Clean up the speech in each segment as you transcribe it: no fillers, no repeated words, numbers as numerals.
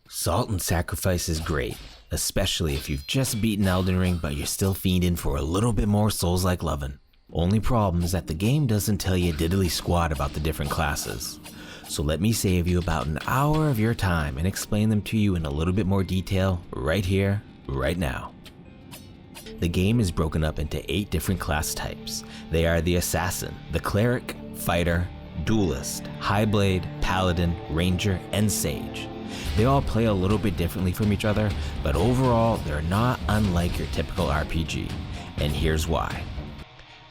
Salt and Sacrifice is great, especially if you've just beaten Elden Ring but you're still fiending for a little bit more Souls-like lovin'. Only problem is that the game doesn't tell you diddly squat about the different classes. So let me save you about an hour of your time and explain them to you in a little bit more detail right here, right now. The game is broken up into 8 different class types. They are the Assassin, the Cleric, Fighter, Duelist, Highblade, Paladin, Ranger, and Sage. They all play a little bit differently from each other, but overall they're not unlike your typical RPG, and here's why.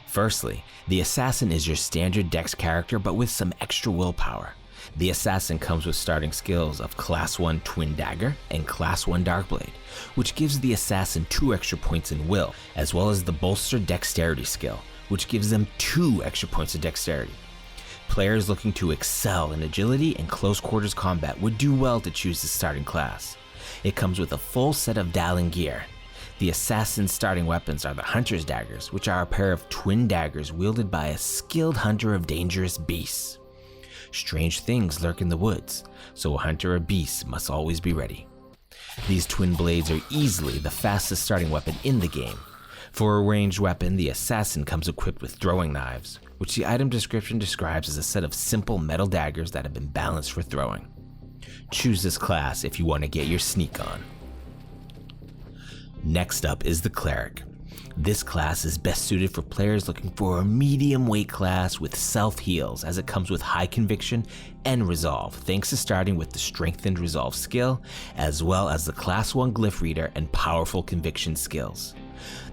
Firstly, the Assassin is your standard dex character but with some extra willpower. The Assassin comes with starting skills of Class 1 Twin Dagger and Class 1 Darkblade, which gives the Assassin 2 extra points in will, as well as the Bolstered Dexterity skill, which gives them 2 extra points of dexterity. Players looking to excel in agility and close quarters combat would do well to choose the starting class. It comes with a full set of Dallin gear. The Assassin's starting weapons are the Hunter's Daggers, which are a pair of twin daggers wielded by a skilled hunter of dangerous beasts. Strange things lurk in the woods, so a hunter of beasts must always be ready. These twin blades are easily the fastest starting weapon in the game. For a ranged weapon, the Assassin comes equipped with throwing knives, which the item description describes as a set of simple metal daggers that have been balanced for throwing. Choose this class if you want to get your sneak on. Next up is the Cleric. This class is best suited for players looking for a medium weight class with self heals, as it comes with high conviction and resolve, thanks to starting with the strengthened resolve skill, as well as the Class 1 Glyph Reader and powerful conviction skills.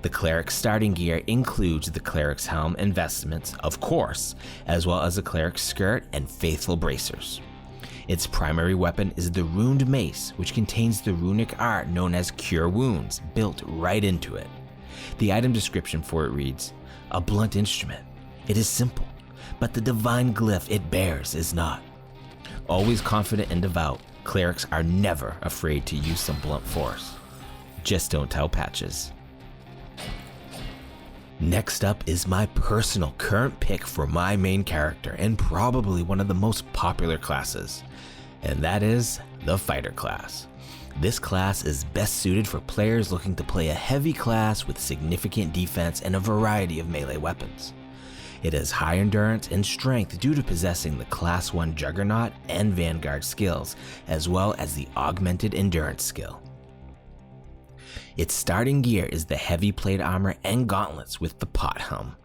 The Cleric's starting gear includes the Cleric's helm and vestments, of course, as well as the Cleric's skirt and faithful bracers. Its primary weapon is the Runed Mace, which contains the runic art known as Cure Wounds built right into it. The item description for it reads, "A blunt instrument. It is simple, but the divine glyph it bears is not." Always confident and devout, clerics are never afraid to use some blunt force. Just don't tell Patches. Next up is my personal current pick for my main character and probably one of the most popular classes, and that is the Fighter class. This class is best suited for players looking to play a heavy class with significant defense and a variety of melee weapons. It has high endurance and strength due to possessing the Class 1 Juggernaut and Vanguard skills, as well as the Augmented Endurance skill. Its starting gear is the heavy plate armor and gauntlets with the pot helm.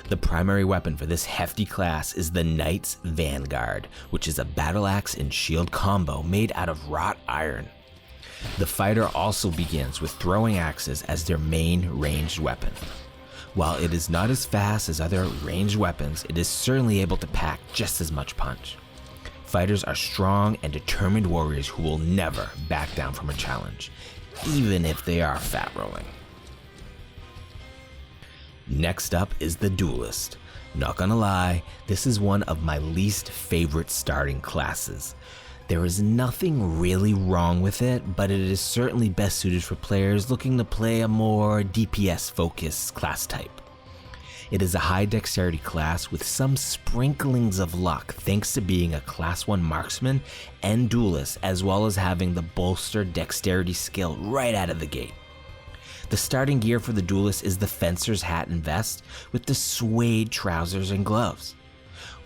The primary weapon for this hefty class is the Knight's Vanguard, which is a battle axe and shield combo made out of wrought iron. The fighter also begins with throwing axes as their main ranged weapon. While it is not as fast as other ranged weapons, it is certainly able to pack just as much punch. Fighters are strong and determined warriors who will never back down from a challenge, even if they are fat rolling. Next up is the Duelist. Not gonna lie, this is one of my least favorite starting classes. There is nothing really wrong with it, but it is certainly best suited for players looking to play a more DPS-focused class type. It is a high dexterity class with some sprinklings of luck thanks to being a Class 1 marksman and duelist, as well as having the bolstered dexterity skill right out of the gate. The starting gear for the Duelist is the Fencer's hat and vest with the suede trousers and gloves.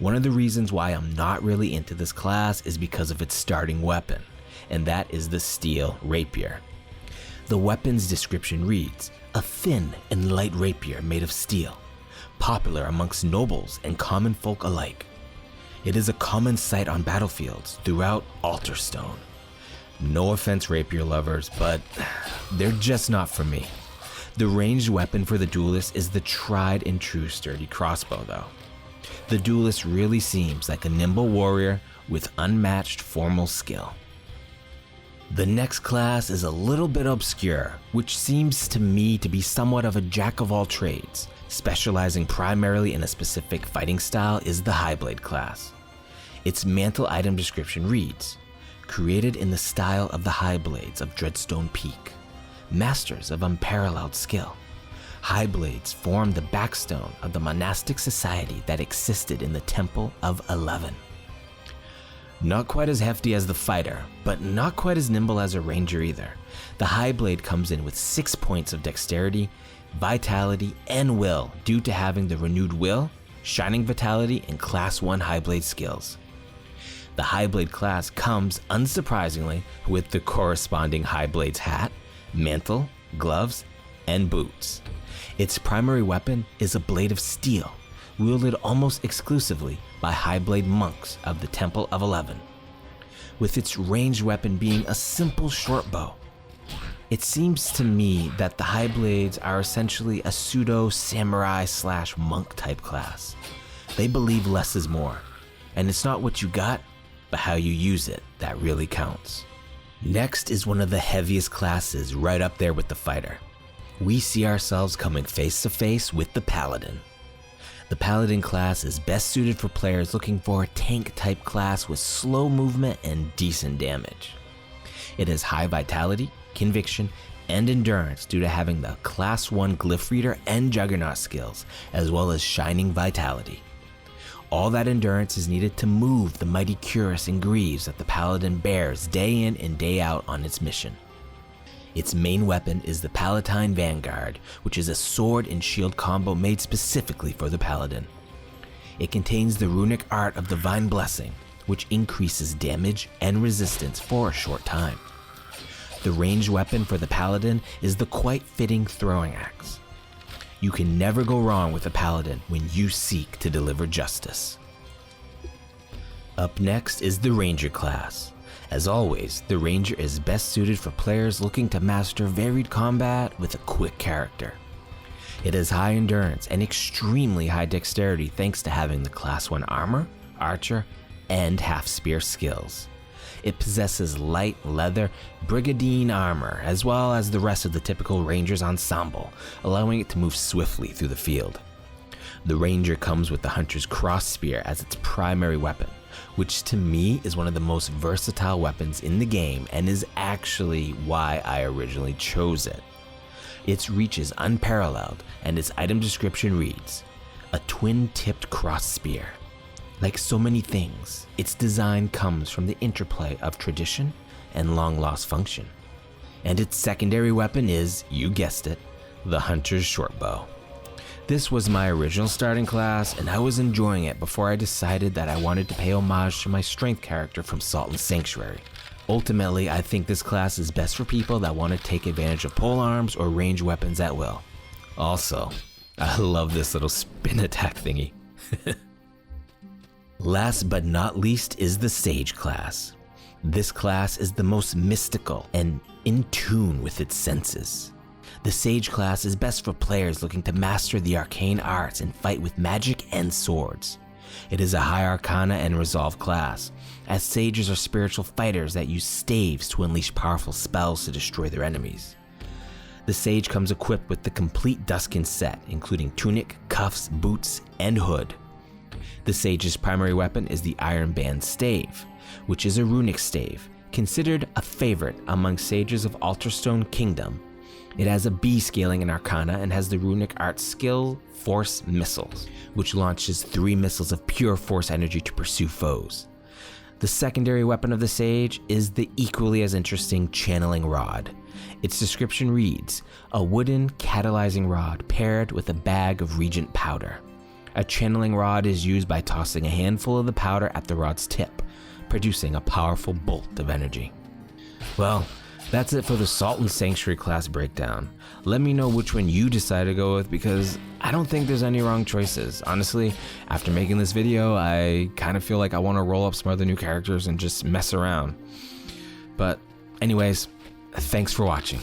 One of the reasons why I'm not really into this class is because of its starting weapon, and that is the Steel Rapier. The weapon's description reads, "A thin and light rapier made of steel, popular amongst nobles and common folk alike. It is a common sight on battlefields throughout Alterstone." No offense, rapier lovers, but they're just not for me. The ranged weapon for the Duelist is the tried and true sturdy crossbow though. The Duelist really seems like a nimble warrior with unmatched formal skill. The next class is a little bit obscure, which seems to me to be somewhat of a jack of all trades. Specializing primarily in a specific fighting style is the Highblade class. Its mantle item description reads, "Created in the style of the Highblades of Dreadstone Peak, masters of unparalleled skill. Highblades formed the backstone of the monastic society that existed in the Temple of 11." Not quite as hefty as the fighter, but not quite as nimble as a ranger either. The Highblade comes in with 6 points of dexterity, vitality, and will due to having the renewed will, shining vitality, and class 1 Highblade skills. The Highblade class comes, unsurprisingly, with the corresponding Highblade's hat, mantle, gloves, and boots. Its primary weapon is a blade of steel, wielded almost exclusively by Highblade monks of the Temple of 11, with its ranged weapon being a simple short bow. It seems to me that the Highblades are essentially a pseudo samurai / monk type class. They believe less is more, and it's not what you got, but how you use it that really counts. Next is one of the heaviest classes, right up there with the fighter. We see ourselves coming face to face with the Paladin. The Paladin class is best suited for players looking for a tank type class with slow movement and decent damage. It has high vitality, conviction, and endurance due to having the class 1 glyph reader and juggernaut skills, as well as shining vitality. All that endurance is needed to move the mighty cuirass and greaves that the Paladin bears day in and day out on its mission. Its main weapon is the Palatine Vanguard, which is a sword and shield combo made specifically for the Paladin. It contains the runic art of Divine Blessing, which increases damage and resistance for a short time. The ranged weapon for the Paladin is the quite fitting throwing axe. You can never go wrong with a Paladin when you seek to deliver justice. Up next is the Ranger class. As always, the Ranger is best suited for players looking to master varied combat with a quick character. It has high endurance and extremely high dexterity thanks to having the class 1 armor, archer, and half-spear skills. It possesses light leather brigandine armor as well as the rest of the typical Ranger's ensemble, allowing it to move swiftly through the field. The Ranger comes with the Hunter's cross spear as its primary weapon, which to me is one of the most versatile weapons in the game and is actually why I originally chose it. Its reach is unparalleled and its item description reads, "A twin-tipped cross spear." Like so many things, its design comes from the interplay of tradition and long-lost function. And its secondary weapon is, you guessed it, the Hunter's shortbow. This was my original starting class, and I was enjoying it before I decided that I wanted to pay homage to my strength character from Salt and Sanctuary. Ultimately, I think this class is best for people that want to take advantage of polearms or ranged weapons at will. Also, I love this little spin attack thingy. Last but not least is the Sage class. This class is the most mystical and in tune with its senses. The Sage class is best for players looking to master the arcane arts and fight with magic and swords. It is a high arcana and resolve class, as sages are spiritual fighters that use staves to unleash powerful spells to destroy their enemies. The Sage comes equipped with the complete Duskin set, including tunic, cuffs, boots, and hood. The Sage's primary weapon is the Iron Band Stave, which is a runic stave, considered a favorite among sages of Alterstone Kingdom. It has a B scaling in Arcana and has the runic art skill Force Missiles, which launches 3 missiles of pure force energy to pursue foes. The secondary weapon of the Sage is the equally as interesting Channeling Rod. Its description reads, a wooden catalyzing rod paired with a bag of Regent powder. A channeling rod is used by tossing a handful of the powder at the rod's tip, producing a powerful bolt of energy. Well, that's it for the Salt and Sanctuary class breakdown. Let me know which one you decide to go with because I don't think there's any wrong choices. Honestly, after making this video, I kind of feel like I want to roll up some other new characters and just mess around. But anyways, thanks for watching.